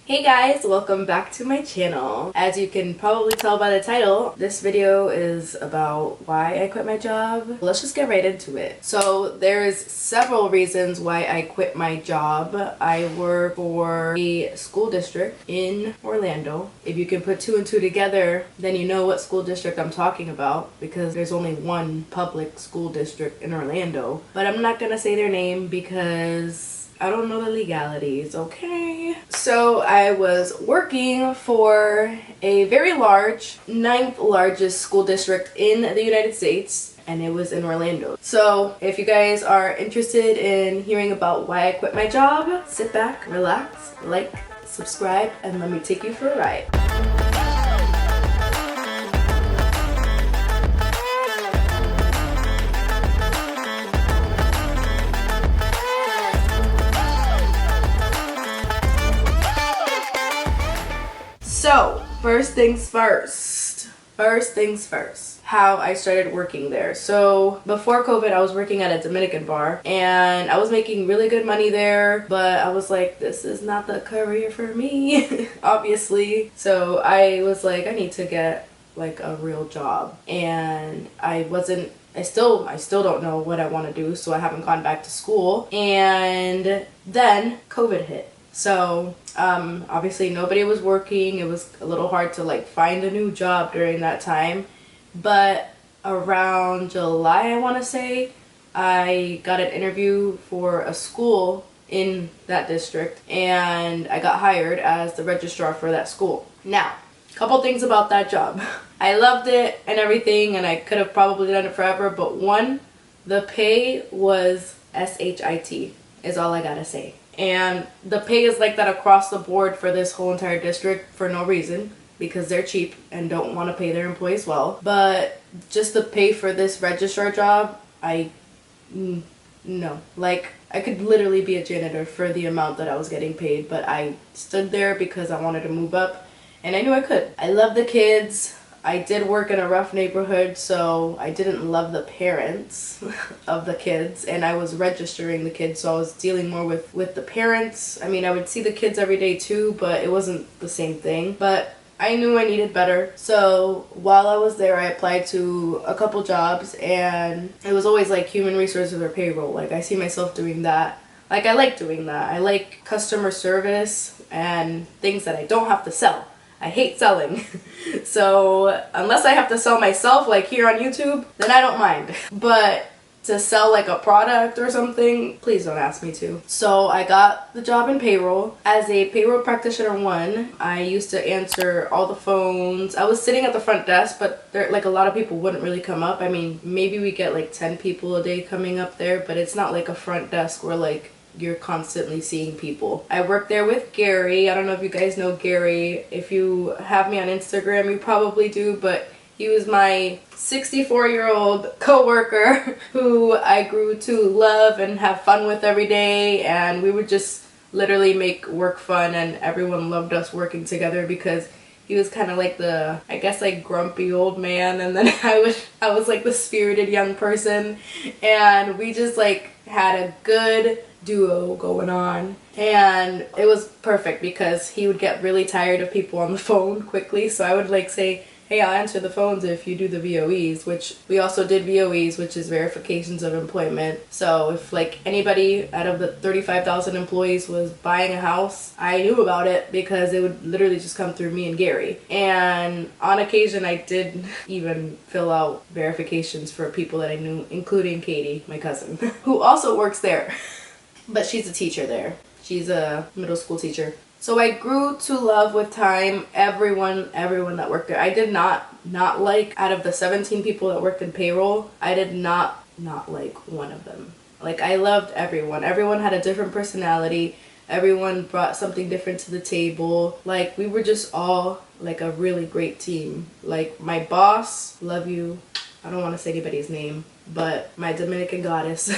Hey guys, welcome back to my channel. As you can probably tell by the title, this video is about why I quit my job. Let's just get right into it. So there's several reasons why I quit my job. I work for a school district in Orlando. If you can put two and two together, then you know what school district I'm talking about because there's only one public school district in Orlando. But I'm not gonna say their name because I don't know the legalities, okay? So I was working for a very large, 9th largest school district in the United States, and it was in Orlando. So if you guys are interested in hearing about why I quit my job, sit back, relax, like, subscribe, and let me take you for a ride. So, first things first, how I started working there. So, before COVID, I was working at a Dominican bar, and I was making really good money there, but I was like, this is not the career for me, obviously. So, I was like, I need to get, like, a real job, and I still don't know what I want to do, so I haven't gone back to school, and then COVID hit. So obviously nobody was working. It was a little hard to like find a new job during that time, but around July, I want to say, I got an interview for a school in that district, and I got hired as the registrar for that school. Now, a couple things about that job. I loved it and everything, and I could have probably done it forever, but one, the pay was SHIT is all I gotta say. And the pay is like that across the board for this whole entire district for no reason, because they're cheap and don't want to pay their employees well. But just the pay for this registrar job, no. Like, I could literally be a janitor for the amount that I was getting paid, but I stood there because I wanted to move up, and I knew I could. I love the kids. I did work in a rough neighborhood, so I didn't love the parents of the kids, and I was registering the kids, so I was dealing more with the parents. I mean, I would see the kids every day too, but it wasn't the same thing. But I knew I needed better, so while I was there, I applied to a couple jobs, and it was always like human resources or payroll. Like, I see myself doing that. Like, I like doing that. I like customer service and things that I don't have to sell. I hate selling. So unless I have to sell myself, like here on YouTube, then I don't mind. But to sell like a product or something, please don't ask me to. So I got the job in payroll. As a payroll practitioner 1, I used to answer all the phones. I was sitting at the front desk, but there, like, a lot of people wouldn't really come up. I mean, maybe we get like 10 people a day coming up there, but it's not like a front desk where like you're constantly seeing people. I worked there with Gary. I don't know if you guys know Gary. If you have me on Instagram, you probably do, but he was my 64-year-old co-worker who I grew to love and have fun with every day, and we would just literally make work fun, and everyone loved us working together because he was kind of like the, I guess, like grumpy old man, and then I was like the spirited young person, and we just like had a good duo going on, and it was perfect because he would get really tired of people on the phone quickly, so I would like say, hey, I'll answer the phones if you do the VOEs, which we also did VOEs, which is verifications of employment. So if like anybody out of the 35,000 employees was buying a house, I knew about it because it would literally just come through me and Gary. And on occasion, I did even fill out verifications for people that I knew, including Katie, my cousin, who also works there. But she's a teacher there. She's a middle school teacher. So I grew to love with time everyone that worked there. I did not like, out of the 17 people that worked in payroll, I did not like one of them. Like, I loved everyone. Everyone had a different personality. Everyone brought something different to the table. Like, we were just all like a really great team. Like, my boss, love you. I don't want to say anybody's name, but my Dominican goddess,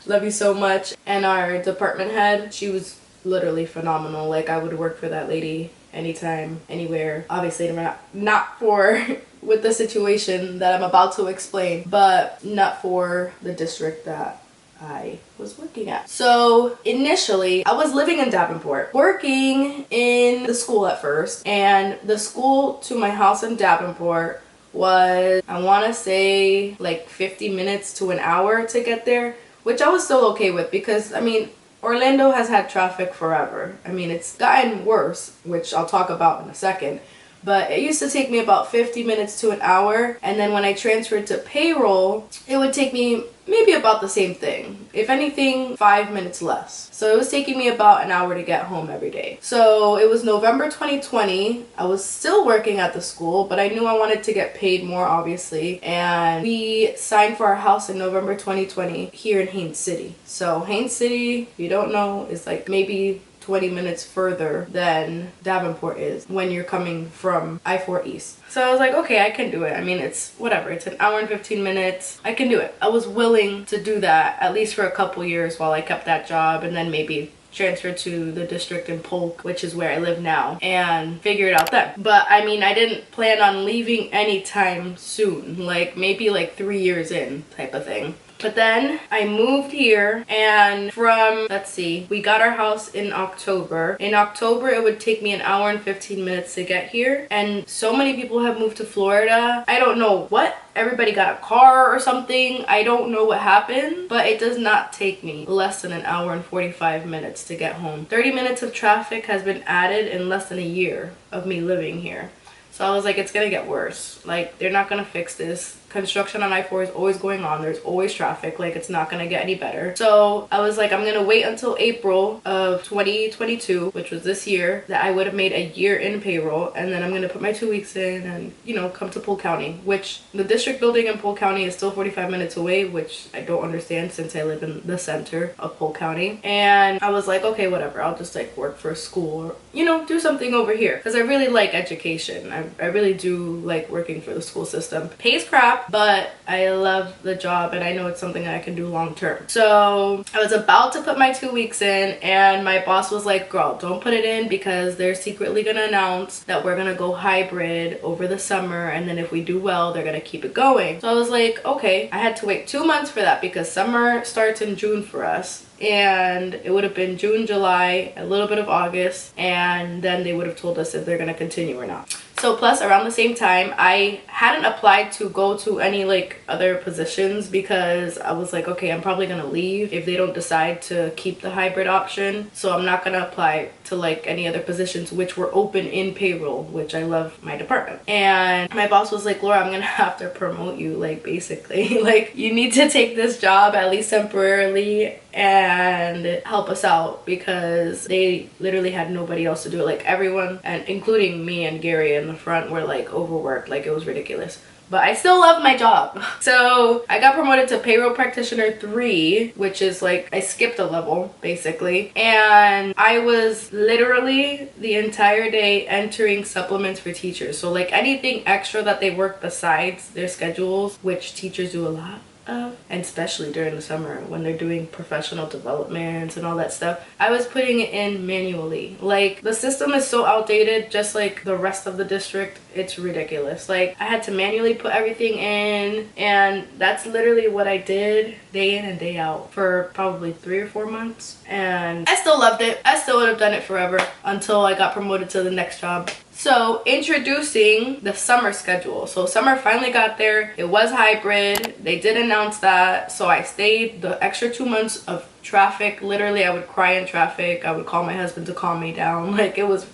love you so much. And our department head, she was literally phenomenal. Like, I would work for that lady anytime, anywhere. Obviously not for with the situation that I'm about to explain, but not for the district that I was working at. So initially, I was living in Davenport, working in the school at first, and the school to my house in Davenport was, I want to say, like 50 minutes to an hour to get there, which I was still okay with because, I mean, Orlando has had traffic forever. I mean, it's gotten worse, which I'll talk about in a second. But it used to take me about 50 minutes to an hour. And then when I transferred to payroll, it would take me maybe about the same thing. If anything, 5 minutes less. So it was taking me about an hour to get home every day. So it was November 2020. I was still working at the school, but I knew I wanted to get paid more, obviously. And we signed for our house in November 2020 here in Haines City. So Haines City, if you don't know, is like maybe 20 minutes further than Davenport is when you're coming from I-4 East. So I was like, okay, I can do it. I mean, it's whatever. It's an hour and 15 minutes. I can do it. I was willing to do that at least for a couple years while I kept that job, and then maybe transfer to the district in Polk, which is where I live now, and figure it out then. But I mean, I didn't plan on leaving anytime soon, like maybe like 3 years in type of thing. But then I moved here, and from, let's see, we got our house in October. In October, it would take me an hour and 15 minutes to get here. And so many people have moved to Florida. I don't know what. Everybody got a car or something. I don't know what happened, but it does not take me less than an hour and 45 minutes to get home. 30 minutes of traffic has been added in less than a year of me living here. So I was like, it's gonna get worse. Like, they're not gonna fix this. Construction on I-4 is always going on. There's always traffic. Like, it's not gonna get any better. So I was like, I'm gonna wait until April of 2022, which was this year, that I would have made a year in payroll, and then I'm gonna put my 2 weeks in and, you know, come to Polk County, which the district building in Polk County is still 45 minutes away, which I don't understand since I live in the center of Polk County. And I was like, okay, whatever. I'll just like work for a school or, you know, do something over here, because I really like education. I really do like working for the school system. Pays crap, but I love the job and I know it's something that I can do long term. So I was about to put my 2 weeks in, and my boss was like, girl, don't put it in because they're secretly gonna announce that we're gonna go hybrid over the summer, and then if we do well, they're gonna keep it going. So I was like, okay. I had to wait 2 months for that because summer starts in June for us. And it would have been June, July, a little bit of August, and then they would have told us if they're gonna continue or not. So plus around the same time, I hadn't applied to go to any like other positions because I was like, okay, I'm probably gonna leave if they don't decide to keep the hybrid option. So I'm not gonna apply to like any other positions which were open in payroll, which I love my department. And my boss was like, Laura, I'm gonna have to promote you, like basically like you need to take this job at least temporarily and help us out, because they literally had nobody else to do it. Like everyone, and including me and Gary in the front, were like overworked. Like it was ridiculous. But I still love my job. So I got promoted to payroll practitioner 3, which is like I skipped a level basically, and I was literally the entire day entering supplements for teachers. So like anything extra that they work besides their schedules, which teachers do a lot of, and especially during the summer when they're doing professional developments and all that stuff, I was putting it in manually. Like the system is so outdated, just like the rest of the district. It's ridiculous. Like I had to manually put everything in, and that's literally what I did day in and day out for probably 3 or 4 months, and I still loved it. I still would have done it forever until I got promoted to the next job. So introducing the summer schedule. So summer finally got there. It was hybrid. They did announce that. So I stayed the extra 2 months of traffic. Literally, I would cry in traffic. I would call my husband to calm me down. Like it was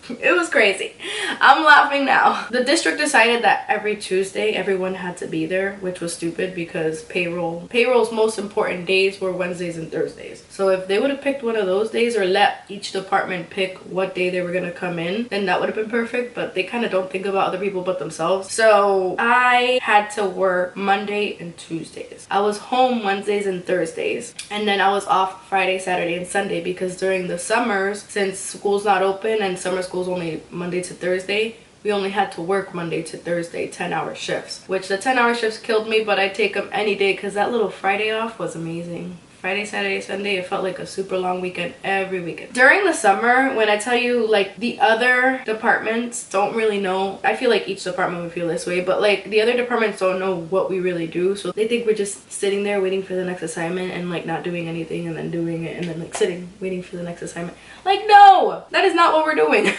crazy. I'm laughing now. The district decided that every Tuesday everyone had to be there, which was stupid because payroll's most important days were Wednesdays and Thursdays. So if they would have picked one of those days, or let each department pick what day they were gonna come in, then that would have been perfect. But they kind of don't think about other people but themselves. So I had to work Monday and Tuesdays. I was home Wednesdays and Thursdays, and then I was off Friday, Saturday, and Sunday, because during the summers, since school's not open and summer school's only Monday to Thursday, we only had to work Monday to Thursday 10-hour shifts, which the 10-hour shifts killed me, but I take them any day because that little Friday off was amazing. Friday, Saturday, Sunday, it felt like a super long weekend every weekend. During the summer, when I tell you, like, the other departments don't really know, I feel like each department would feel this way, but like the other departments don't know what we really do, so they think we're just sitting there waiting for the next assignment and like not doing anything and then doing it and then like sitting waiting for the next assignment. Like, no, that is not what we're doing.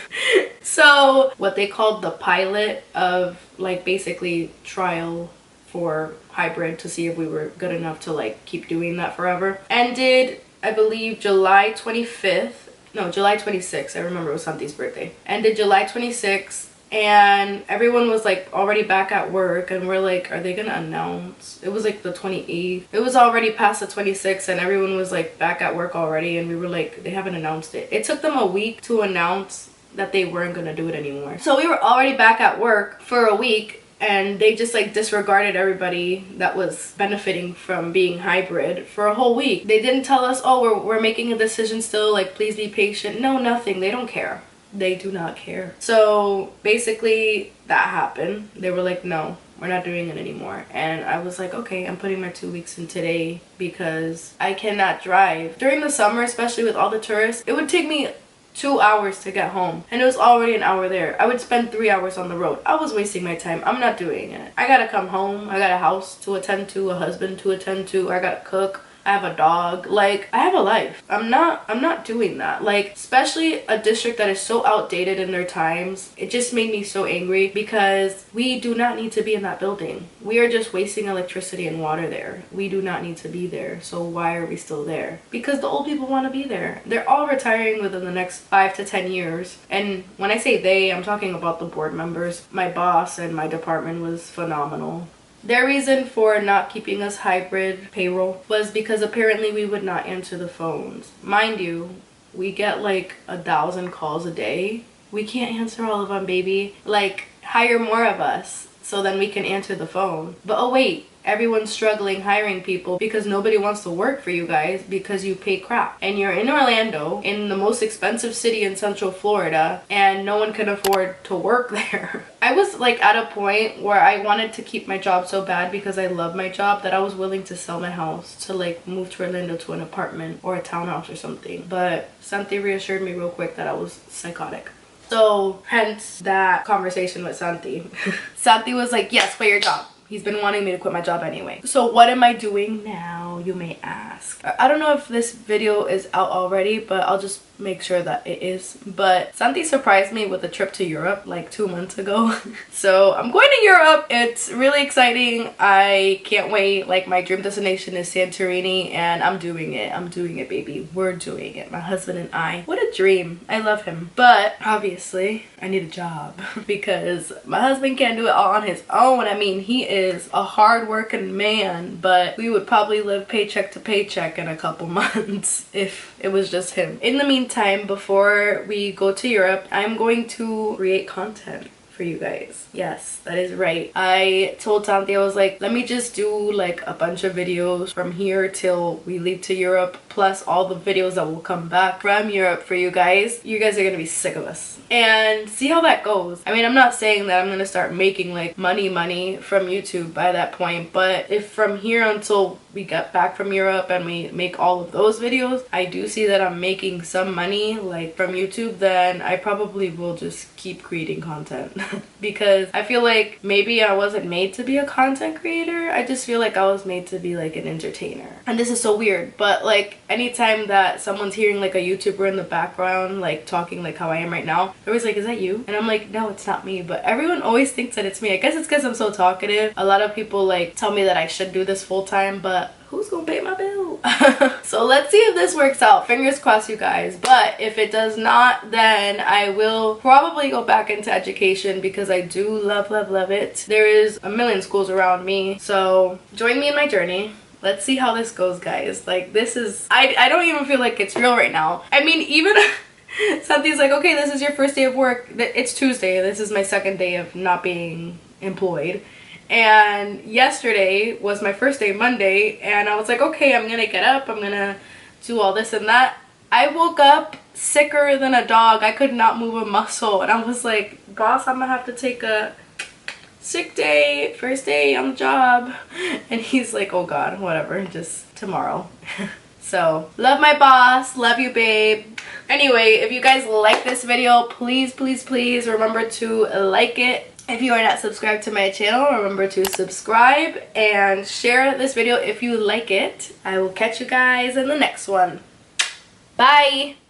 So what they called the pilot of like basically trial for hybrid to see if we were good enough to like keep doing that forever ended, I believe, July 25th. No, July 26th. I remember it was Santi's birthday. Ended July 26th, and everyone was like already back at work, and we're like, are they gonna announce? It was like the 28th. It was already past the 26th, and everyone was like back at work already, and we were like, they haven't announced it. It took them a week to announce that they weren't gonna do it anymore. So we were already back at work for a week, and they just like disregarded everybody that was benefiting from being hybrid for a whole week. They didn't tell us, oh, we're making a decision still, like please be patient. No, nothing. They don't care. They do not care. So basically that happened. They were like, no, we're not doing it anymore. And I was like, okay, I'm putting my 2 weeks in today because I cannot drive. During the summer, especially with all the tourists, it would take me 2 hours to get home, and it was already an hour there. I would spend 3 hours on the road. I was wasting my time. I'm not doing it. I gotta come home. I got a house to attend to, a husband to attend to. I gotta cook. I have a dog. Like, I have a life. I'm not doing that. Like, especially a district that is so outdated in their times. It just made me so angry because we do not need to be in that building. We are just wasting electricity and water there. We do not need to be there. So why are we still there? Because the old people want to be there. They're all retiring within the next 5 to 10 years. And when I say they, I'm talking about the board members. My boss and my department was phenomenal. Their reason for not keeping us hybrid payroll was because apparently we would not answer the phones. Mind you, we get like 1,000 calls a day. We can't answer all of them, baby. Like, hire more of us so then we can answer the phone. But oh wait, everyone's struggling hiring people because nobody wants to work for you guys because you pay crap. And you're in Orlando, in the most expensive city in Central Florida, and no one can afford to work there. I was like at a point where I wanted to keep my job so bad because I love my job that I was willing to sell my house to like move to Orlando to an apartment or a townhouse or something. But Santi reassured me real quick that I was psychotic. So hence that conversation with Santi. Santi was like, yes, quit your job. He's been wanting me to quit my job anyway. So what am I doing now, you may ask? I don't know if this video is out already, but I'll just make sure that it is. But Santi surprised me with a trip to Europe like 2 months ago. So I'm going to Europe. It's really exciting. I can't wait. Like, my dream destination is Santorini, and I'm doing it. I'm doing it, baby. We're doing it. My husband and I. What a dream. I love him. But obviously I need a job because my husband can't do it all on his own. I mean, he is a hard-working man, but we would probably live paycheck to paycheck in a couple months if it was just him. In the meantime, before we go to Europe, I'm going to create content for you guys. Yes, that is right. I told Santi, I was like, let me just do like a bunch of videos from here till we leave to Europe, plus all the videos that will come back from Europe for you guys. You guys are gonna be sick of us. And see how that goes. I mean, I'm not saying that I'm gonna start making like money from YouTube by that point, but if from here until we get back from Europe and we make all of those videos, I do see that I'm making some money like from YouTube, then I probably will just keep creating content. Because I feel like maybe I wasn't made to be a content creator. I just feel like I was made to be like an entertainer. And this is so weird, but like anytime that someone's hearing like a YouTuber in the background like talking like how I am right now, they're always like, is that you? And I'm like, no, it's not me. But everyone always thinks that it's me. I guess it's because I'm so talkative. A lot of people like tell me that I should do this full time, but who's gonna pay my bill? So let's see if this works out. Fingers crossed, you guys. But if it does not, then I will probably go back into education because I do love it. There is a million schools around me, so join me in my journey. Let's see how this goes, guys. Like, this is, I don't even feel like it's real right now. I mean, even Santi's like, okay, this is your first day of work. It's Tuesday. This is my second day of not being employed. And yesterday was my first day, Monday, and I was like, okay, I'm gonna get up, I'm gonna do all this and that. I woke up sicker than a dog. I could not move a muscle, and I was like, boss, I'm gonna have to take a sick day, first day on the job. And he's like, oh god, whatever, just tomorrow. So, love my boss. Love you, babe. Anyway, if you guys like this video, please, please, please remember to like it. If you are not subscribed to my channel, remember to subscribe and share this video if you like it. I will catch you guys in the next one. Bye!